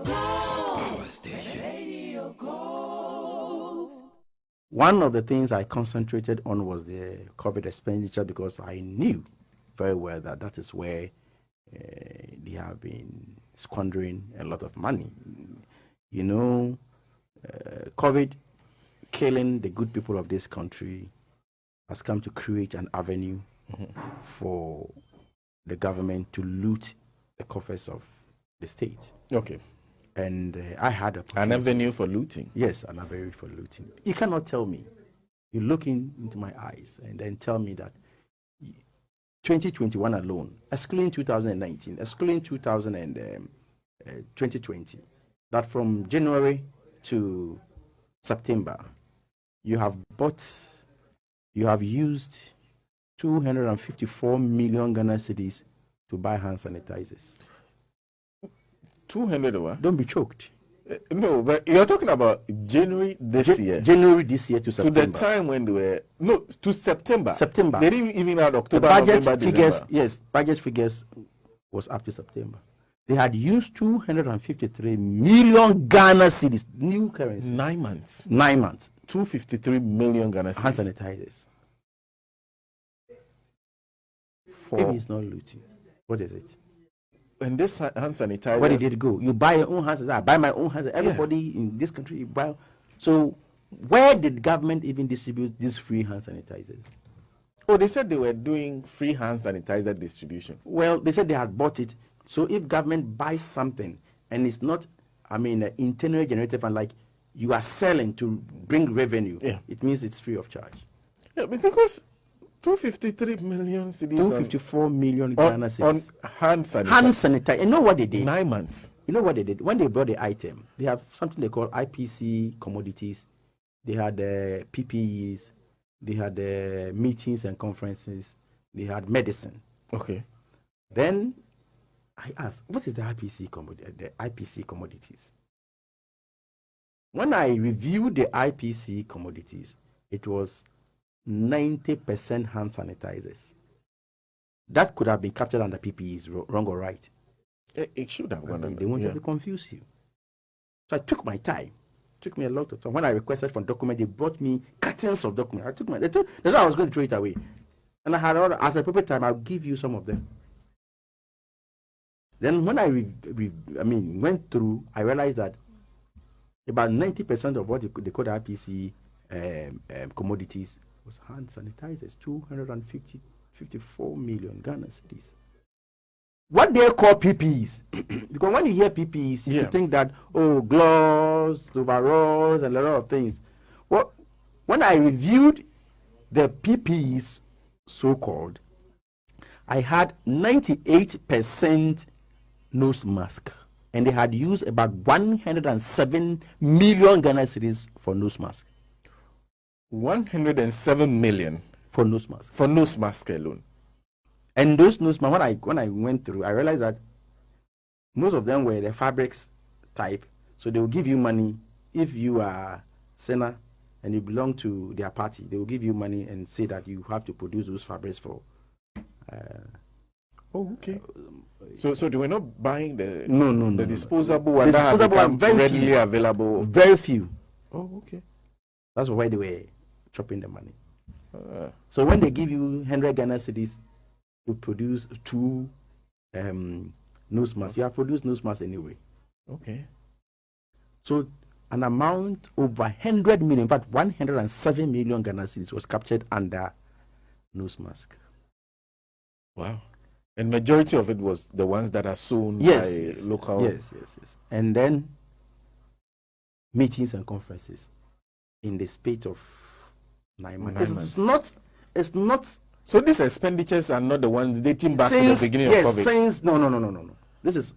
Power station. One of the things I concentrated on was the COVID expenditure because I knew very well that is where they have been squandering a lot of money. You know, COVID killing the good people of this country has come to create an avenue for the government to loot the coffers of the state. Okay. And I had an avenue for looting. Yes, an avenue for looting. You cannot tell me. You look into my eyes and then tell me that 2021 alone, excluding 2019, excluding 2020, that from January to September, you have used 254 million Ghana cedis to buy hand sanitizers. 200 or what? Don't be choked. No, but you're talking about January this year. January this year to September. To the time when they were to September. September. They didn't even have October. The budget November, figures, December. yes, budget figures was up to September. They had used 253 million Ghana cedis, new currency. 9 months. 9 months. 253 million Ghana cedis. Hand sanitizers. Maybe it's not looting. What is it? And this hand sanitizer. Where did it go? You buy your own hand sanitizer. I buy my own hand sanitizer. Everybody in this country you buy. So where did government even distribute these free hand sanitizers? Oh, they said they were doing free hand sanitizer distribution. Well, they said they had bought it. So if government buys something and it's not, internally generated and like you are selling to bring revenue, it means it's free of charge. Yeah, because 253 million cedis. 254 million Ghana cedis. On hand sanitizer. Hand sanitizer. You know what they did? 9 months. You know what they did? When they brought the item, they have something they call IPC commodities. They had PPEs. They had meetings and conferences. They had medicine. Okay. Then I asked, what is the IPC commodities? When I reviewed the IPC commodities, it was 90% hand sanitizers. That could have been captured under PPEs, wrong or right? It should have gone. They wanted to confuse you. So I took my time. It took me a lot of time. When I requested for documents, they brought me cartons of documents. They thought I was going to throw it away. And I had all, at the appropriate time, I'll give you some of them. Then when I went through, I realized that about 90% of what they call IPC commodities was hand sanitizers, 254 million Ghana cedis. What they call PPEs, because when you hear PPEs, you think that, gloves, overalls, and a lot of things. Well, when I reviewed the PPEs, so-called, I had 98% nose mask, and they had used about 107 million Ghana cedis for nose mask. 107 million for nose mask. For nose mask alone. And those nose masks, when I went through, I realized that most of them were the fabrics type. So they will give you money if you are Senna and you belong to their party. They will give you money and say that you have to produce those fabrics for. Okay. So they were not buying the the disposable one that have become readily available. Very few. Oh, okay. That's why they were chopping the money. So when they give you 100 Ghana cedis to produce 2 nose masks, you have produced nose masks anyway. Okay. So an amount over 100 million, in fact 107 million Ghana cedis was captured under nose mask. Wow. And majority of it was the ones that are sold by local. Yes. And then meetings and conferences in the space of 9 months. It's not. So these expenditures are not the ones dating back to the beginning of COVID. No. This is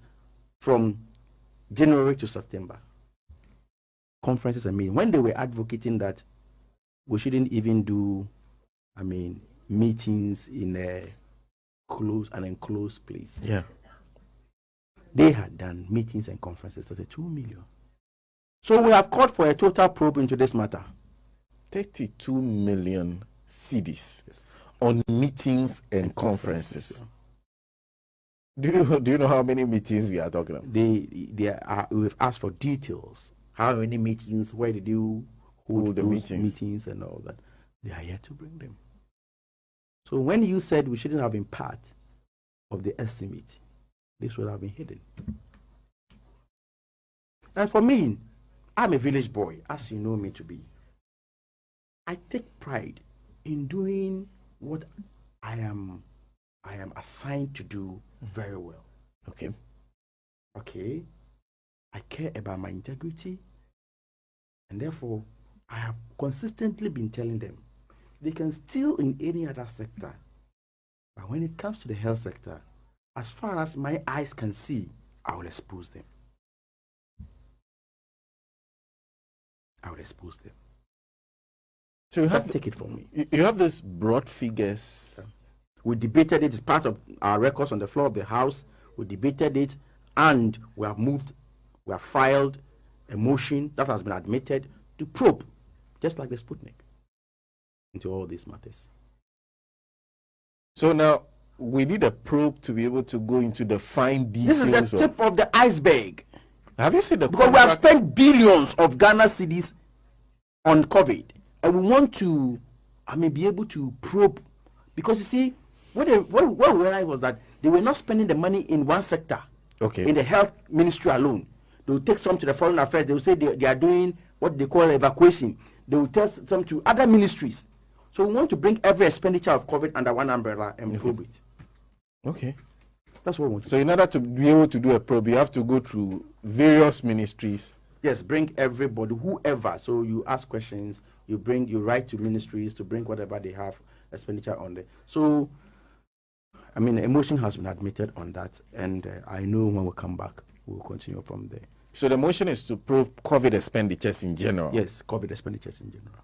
from January to September. Conferences and meetings. When they were advocating that we shouldn't even do, meetings in a an enclosed place. Yeah. They had done meetings and conferences at 2 million. So we have called for a total probe into this matter. 32 million cedis on meetings and conferences. Do you know how many meetings we are talking about? We've asked for details. How many meetings? Where did you hold the those meetings and all that? They are yet to bring them. So when you said we shouldn't have been part of the estimate, this would have been hidden. And for me, I'm a village boy, as you know me to be. I take pride in doing what I am assigned to do very well. Okay. I care about my integrity, and therefore I have consistently been telling them they can steal in any other sector, but when it comes to the health sector, as far as my eyes can see, I will expose them. So you have take it from me. You have this broad figures. We debated it as part of our records on the floor of the House. We debated it, and we have filed a motion that has been admitted to probe, just like the Sputnik, into all these matters. So now we need a probe to be able to go into the fine details. This is the tip of the iceberg. Have you seen the Because we have spent billions of Ghana cedis on COVID, and we want to, be able to probe, because you see, what we realized was that they were not spending the money in one sector. Okay. In the health ministry alone, they will take some to the foreign affairs. They will say they are doing what they call evacuation. They will tell some to other ministries. So we want to bring every expenditure of COVID under one umbrella and probe it. Okay. That's what we want. So in order to be able to do a probe, you have to go through various ministries. Yes, bring everybody, whoever. So you ask questions, you write to ministries to bring whatever they have expenditure on there. So, a motion has been admitted on that, and I know when we come back, we'll continue from there. So the motion is to probe COVID expenditures in general? Yes, COVID expenditures in general.